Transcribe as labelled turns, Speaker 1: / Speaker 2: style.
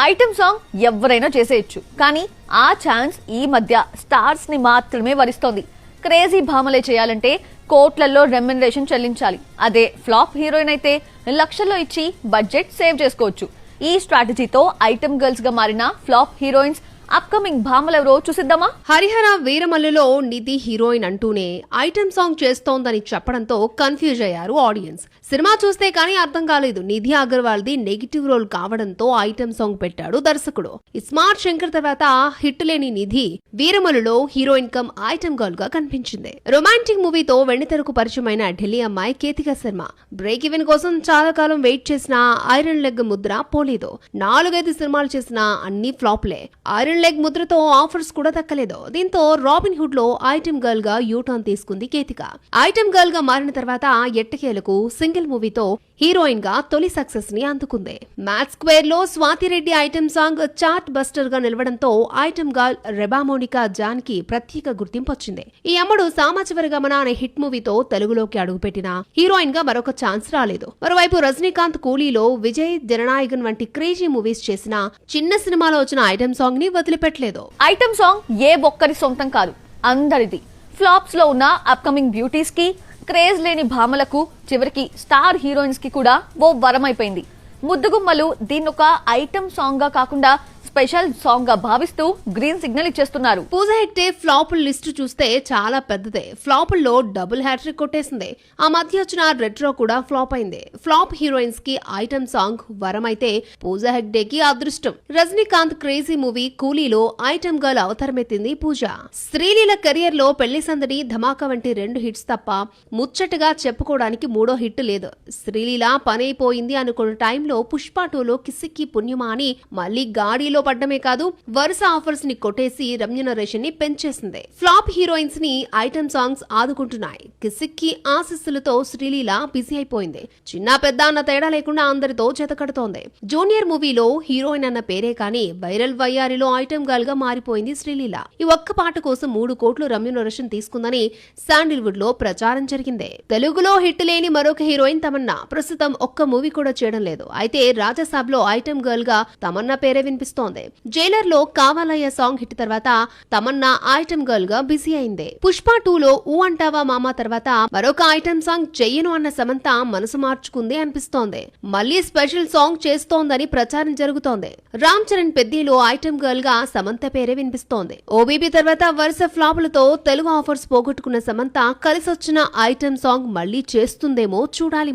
Speaker 1: Item song ఎవరైనా చేసేయచ్చు, కానీ ఆ ఛాన్స్ ఈ మధ్య స్టార్స్ ని మాత్రమే వరిస్తోంది. క్రేజీ భామలే చేయాలంటే కోట్లలో రెమ్యునరేషన్ చెల్లించాలి. అదే ఫ్లాప్ హీరోయిన్ అయితే లక్షల్లో ఇచ్చి బడ్జెట్ సేవ్ చేసుకోవచ్చు. ఈ స్ట్రాటజీతో ఐటమ్ గర్ల్స్ గా మారిన ఫ్లాప్ హీరోయిన్స్ అప్కమింగ్ భామలెవరో చూసిద్దామా.
Speaker 2: హరిహర వీరమల్లులో నిధి హీరోయిన్ అంటూనే ఐటమ్ సాంగ్ చేస్తోందని చెప్పడంతో కన్ఫ్యూజ్ అయ్యారు ఆడియన్స్. సినిమా చూస్తే కానీ అర్థం కాలేదు. Nidhi Agarwal the negative role కావడంతో ఐటమ్ సాంగ్ పెట్టాడు దర్శకుడు. స్మార్ట్ శంకర్ తర్వాత హిట్ లేని నిధి వీరమల్లులో హీరోయిన్ కమ్ ఐటమ్ గర్ల్ గా కనిపించింది. రొమాంటిక్ మూవీతో వెండితెరకు పరిచయమైన ఢిల్లీ అమ్మాయి కేతిక శర్మ బ్రేక్ ఈవెన్ కోసం చాలా కాలం వెయిట్ చేసిన ఐరన్ లెగ్ ముద్ర పోలేదు. 4-5 సినిమాలు చేసిన అన్ని ఫ్లాప్లే. ఐరన్ లెగ్ ముద్రతో ఆఫర్స్ కూడా దక్కలేదు. దీంతో రాబిన్ హుడ్ లో ఐటమ్ గర్ల్ గా యూటర్న్ తీసుకుంది కేతిక. ఐటమ్ గర్ల్ గా మారిన తర్వాత ఎట్టకేలకు సింగిల్ మూవీతో హీరోయిన్ గా తొలి సక్సెస్ ని అందుకుంది. మ్యాథ్ స్క్వేర్ లో Swathi Reddy item song chart buster గా నిలవడంతో ఐటమ్ గర్ల్ రెబా మోనికా జాన్ కి ప్రత్యేక గుర్తింపు వచ్చింది. ఈ అమ్మడు సామాజిక గమన అనే హిట్ మూవీతో తెలుగులోకి అడుగుపెట్టిన హీరోయిన్ గా మరొక ఛాన్స్ రాలేదు. మరోవైపు రజనీకాంత్ కూలీలో, విజయ్ జననాయకన్ వంటి క్రేజీ మూవీస్ చేసిన చిన్న సినిమాలో వచ్చిన ఐటమ్ సాంగ్ ని వదిలిపెట్టలేదు.
Speaker 1: ఐటమ్ సాంగ్ ఏ ఒక్కరి సొంతం కాదు, అందరిది. ఫ్లాప్స్ లో ఉన్న అప్కమింగ్ బ్యూటీస్ కి, క్రేజ్ లేని భామలకు, చివరికి స్టార్ హీరోయిన్స్ కి కూడా ఓ వరమైపోయింది. ముద్దుగుమ్మలు దీన్నొక ఐటమ్ సాంగ్ గా కాకుండా స్పెషల్ సాంగ్ గా భావిస్తూ గ్రీన్ సిగ్నల్ ఇచ్చేస్తున్నారు.
Speaker 2: పూజా హెగ్డే ఫ్లాపుల లిస్టు చూస్తే చాలా పెద్దదే. ఫ్లాపుల్లో డబుల్ హ్యాట్రిక్ కొట్టేసింది. ఆ మధ్య వచ్చిన రెట్రో కూడా ఫ్లాప్ అయింది. ఫ్లాప్ హీరోయిన్స్ కి ఐటమ్ సాంగ్ వరమైతే పూజా హెగ్డేకి అదృష్టం. రజనీకాంత్ క్రేజీ మూవీ కూలీలో ఐటమ్ గర్ల్ అవతారమెత్తింది పూజ. శ్రీలీల కెరియర్ లో పెళ్లి సందడి, ధమాకా వంటి 2 హిట్స్ తప్ప ముచ్చటగా చెప్పుకోవడానికి 3వ హిట్ లేదు. శ్రీలీల పనైపోయింది అనుకున్న టైంలో పుష్ప 2లో కిసిక్కి పుణ్యమా అని మళ్లీ గాడిలో పడ్డమే కాదు, వరుస ఆఫర్స్ ని కొట్టేసి రెమ్యునరేషన్ ని పెంచేసింది. ఫ్లాప్ హీరోయిన్స్ ని ఐటమ్ సాంగ్స్ ఆదుకుంటున్నాయి. కిసిక్కి ఆశీస్సులతో శ్రీలీల బిజీ అయిపోయింది. చిన్న పెద్ద అన్న తేడా లేకుండా అందరితో జతకడుతోంది. జూనియర్ మూవీలో హీరోయిన్ అన్న పేరే కానీ వైరల్ వయ్యారిలో ఐటమ్ గర్ల్ గా మారిపోయింది శ్రీలీల. ఈ ఒక్క పాట కోసం 3 కోట్లు రెమ్యునరేషన్ తీసుకుందని శాండిల్వుడ్ లో ప్రచారం జరిగింది. తెలుగులో హిట్ లేని మరొక హీరోయిన్ తమన్నా ప్రస్తుతం ఒక్క మూవీ కూడా చేయడం లేదు. అయితే రాజాసాబ్ లో ఐటమ్ గర్ల్ గా తమన్నా పేరే వినిపిస్తోంది. జైలర్ లో కావాలయ్య సాంగ్ హిట్ తర్వాత తమన్నా ఐటమ్ గర్ల్ గా బిజీ అయింది. పుష్ప 2లో ఊ అంటావా మామా తర్వాత మరొక ఐటమ్ సాంగ్ చెయ్యను అన్న సమంత మనసు మార్చుకుంది అనిపిస్తోంది. మళ్లీ స్పెషల్ సాంగ్ చేస్తోందని ప్రచారం జరుగుతోంది. రామ్ చరణ్ పెద్దిలో ఐటమ్ గర్ల్ గా సమంత పేరే వినిపిస్తోంది. ఓబీబీ తర్వాత వరుస ఫ్లాపులతో తెలుగు ఆఫర్స్ పోగొట్టుకున్న సమంత కలిసొచ్చిన ఐటమ్ సాంగ్ మళ్లీ చేస్తుందేమో చూడాలి.